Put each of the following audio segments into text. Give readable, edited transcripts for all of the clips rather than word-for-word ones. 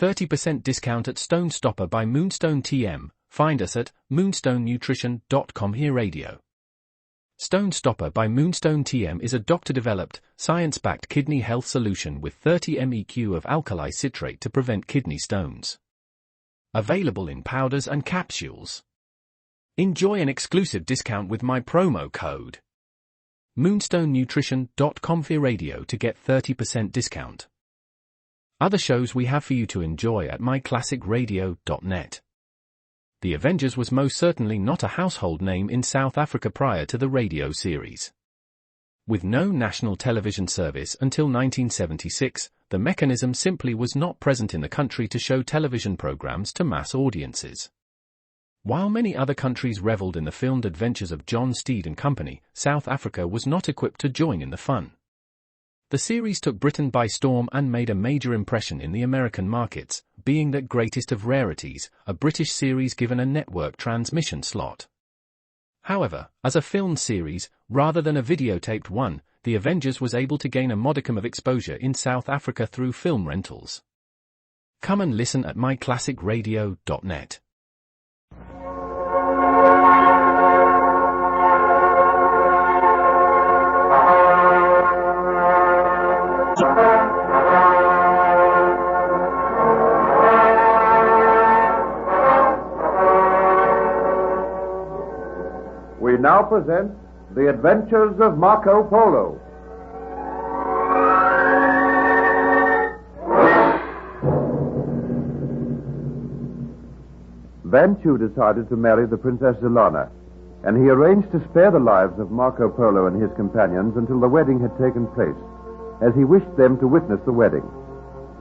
30% discount at Stone Stopper by Moonstone TM. Find us at moonstonenutrition.com. Here radio. Stone Stopper by Moonstone TM is a doctor-developed, science-backed kidney health solution with 30 MEq of alkali citrate to prevent kidney stones. Available in powders and capsules. Enjoy an exclusive discount with my promo code moonstonenutrition.com. Here radio to get 30% discount. Other shows we have for you to enjoy at myclassicradio.net. The Avengers was most certainly not a household name in South Africa prior to the radio series. With no national television service until 1976, the mechanism simply was not present in the country to show television programs to mass audiences. While many other countries reveled in the filmed adventures of John Steed and Company, South Africa was not equipped to join in the fun. The series took Britain by storm and made a major impression in the American markets, being that greatest of rarities, a British series given a network transmission slot. However, as a filmed series, rather than a videotaped one, The Avengers was able to gain a modicum of exposure in South Africa through film rentals. Come and listen at myclassicradio.net. We now present The Adventures of Marco Polo. Van Chew decided to marry the Princess Zelana, and he arranged to spare the lives of Marco Polo and his companions until the wedding had taken place, as he wished them to witness the wedding.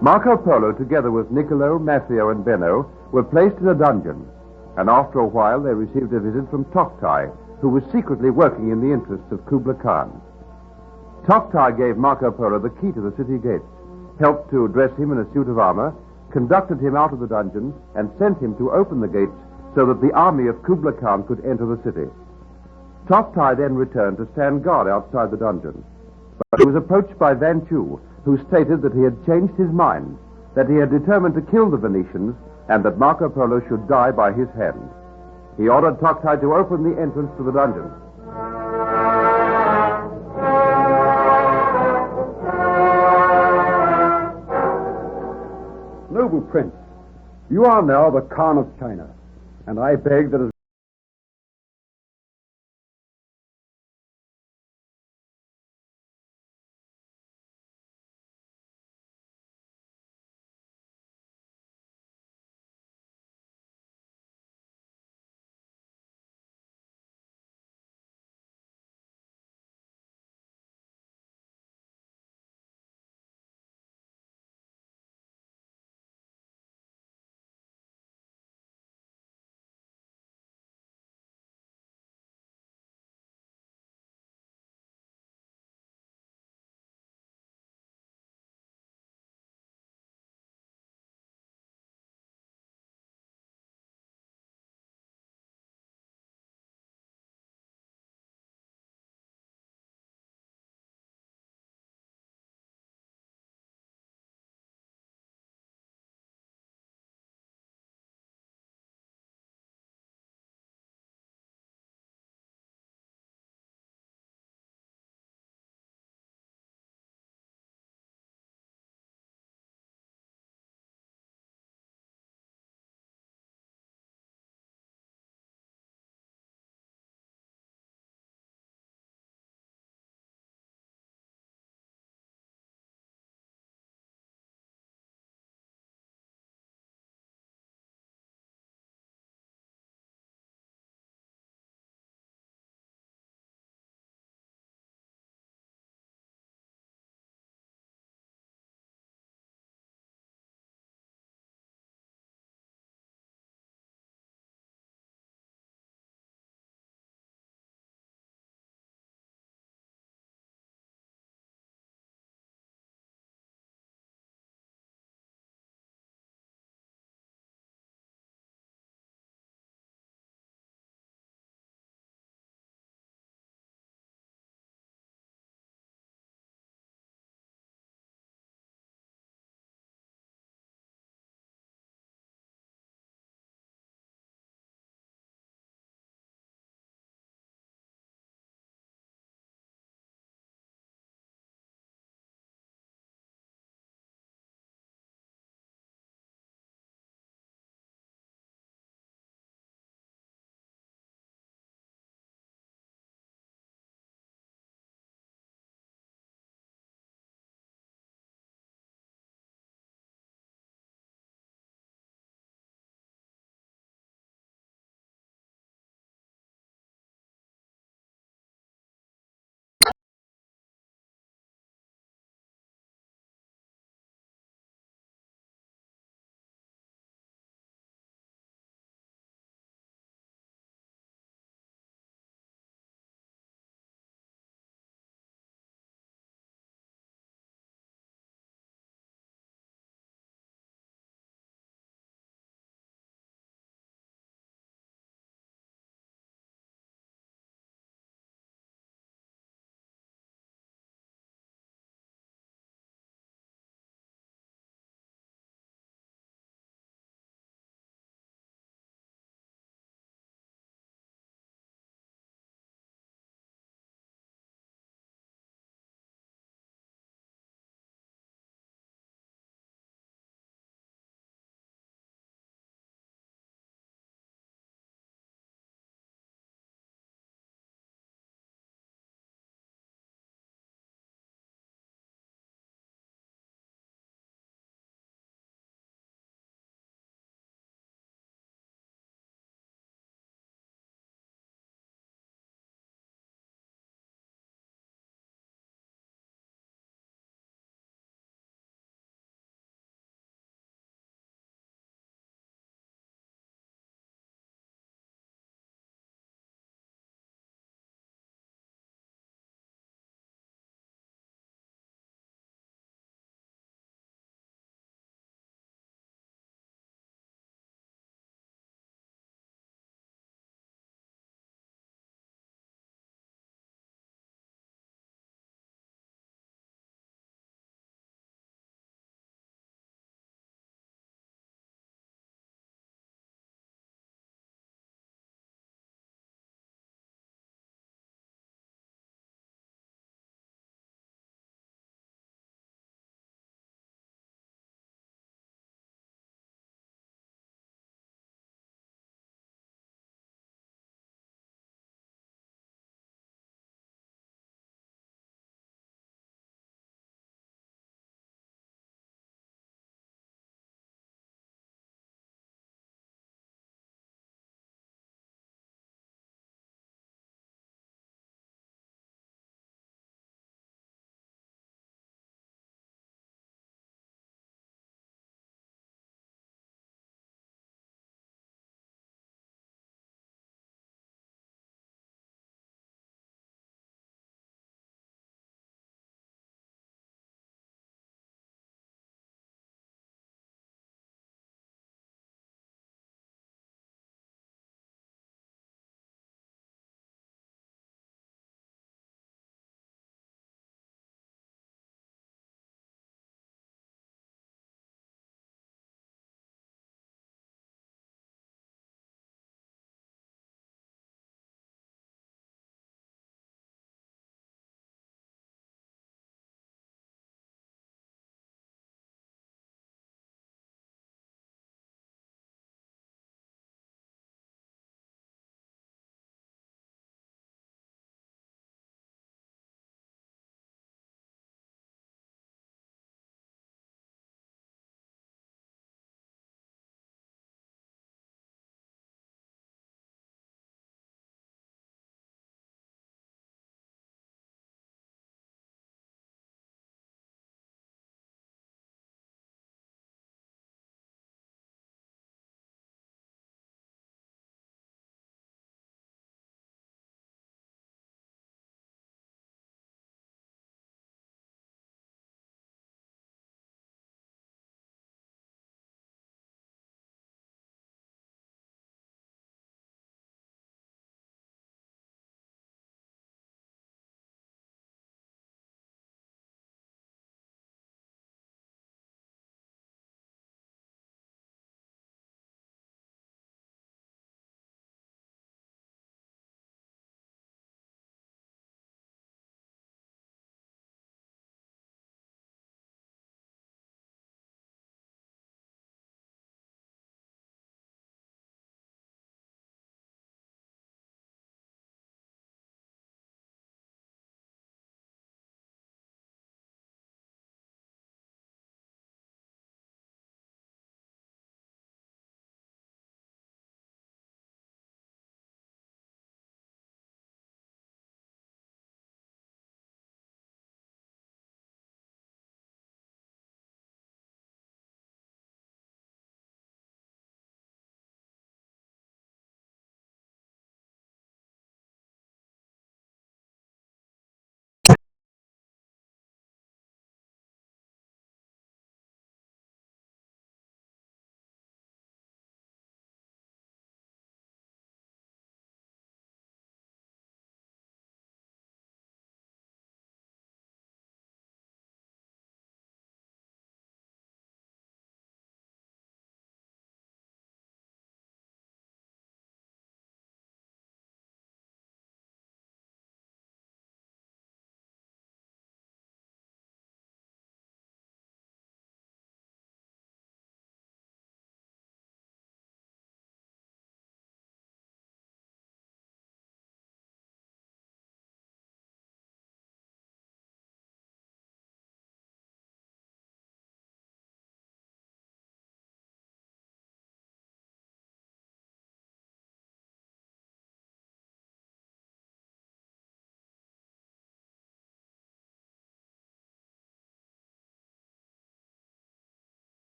Marco Polo, together with Niccolo, Maffeo, and Benno, were placed in a dungeon, and after a while they received a visit from Toktai, who was secretly working in the interests of Kublai Khan. Toktai gave Marco Polo the key to the city gates, helped to dress him in a suit of armor, conducted him out of the dungeon, and sent him to open the gates so that the army of Kublai Khan could enter the city. Toktai then returned to stand guard outside the dungeon, but he was approached by Van Chew, who stated that he had changed his mind, that he had determined to kill the Venetians, and that Marco Polo should die by his hand. He ordered Toktai to open the entrance to the dungeon. Noble Prince, you are now the Khan of China, and I beg that as